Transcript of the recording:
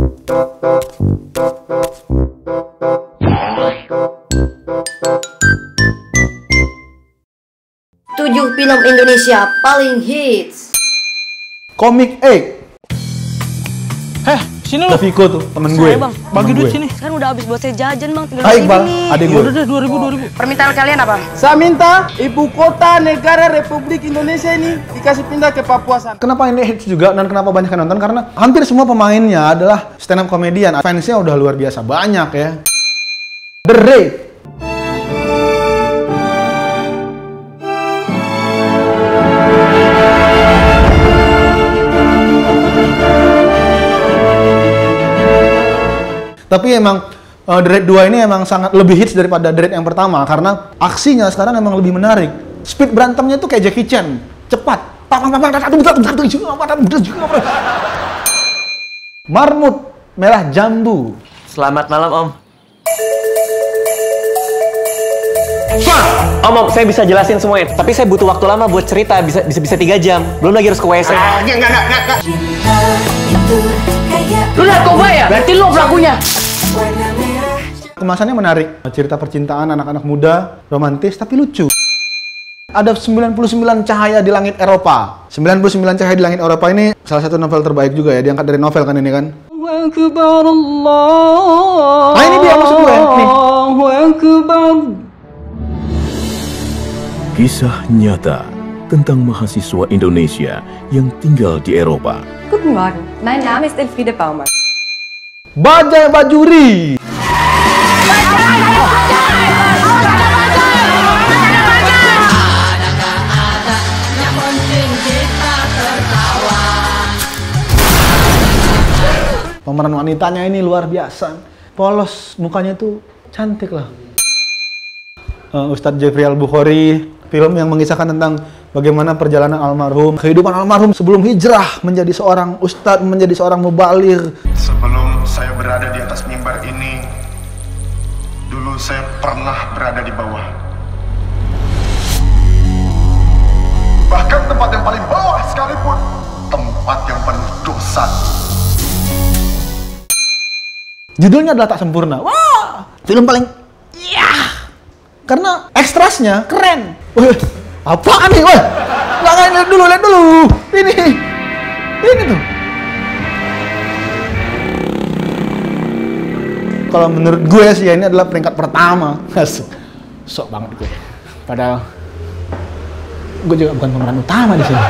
Tujuh film Indonesia paling hits. Komik Egg. Sini lo. Viko tuh, temen gue. Bang, bagi duit sini. Kan udah habis buat saya jajan bang, tinggal Hai beli Bang, nih. adek gue. Udah deh 2000. Permintaan kalian apa? Saya minta ibu kota negara Republik Indonesia ini dikasih pindah ke Papua sana. Kenapa ini hits juga dan kenapa banyak yang nonton? Karena hampir semua pemainnya adalah stand up comedian. Fansnya udah luar biasa banyak ya. The Raid. Tapi emang The Raid 2 ini emang sangat lebih hits daripada The Raid yang pertama karena aksinya sekarang emang lebih menarik. Speed berantemnya tuh kayak Jackie Chan, cepat. Marmut merah jambu. Selamat malam Om. Om, saya bisa jelasin semuanya. Tapi saya butuh waktu lama buat cerita, bisa 3 jam. Belum lagi harus ke WC. Enggak. Lu narkoba ya? Berarti lu pelakunya. Kemasannya menarik, cerita percintaan anak-anak muda, romantis tapi lucu. Ada 99 cahaya di langit Eropa. 99 cahaya di langit Eropa ini salah satu novel terbaik juga ya, diangkat dari novel kan ini kan. Nah ini dia maksud gue nih. Kisah nyata tentang mahasiswa Indonesia yang tinggal di Eropa. Guten Morgen, mein Name ist Elfriede Baumann. Bajai Bajuri. Pemeran wanitanya ini luar biasa. Polos, mukanya itu cantik lah. Ustadz Jeffrey Al-Bukhari, film yang mengisahkan tentang bagaimana perjalanan almarhum, kehidupan almarhum sebelum hijrah menjadi seorang ustadz, menjadi seorang mubaligh. Sebelum saya berada di atas mimbar ini, dulu saya pernah berada di bawah. Bahkan tempat yang paling bawah sekalipun, tempat yang penuh dosa. Judulnya adalah Tak Sempurna. Wah, film paling karena ekstrasnya keren. Wih, apaan nih? Wah, lihat dulu. Ini tuh. Kalau menurut gue sih ya, ini adalah peringkat pertama. Sok banget gue. Padahal gue juga bukan pemeran utama di sini.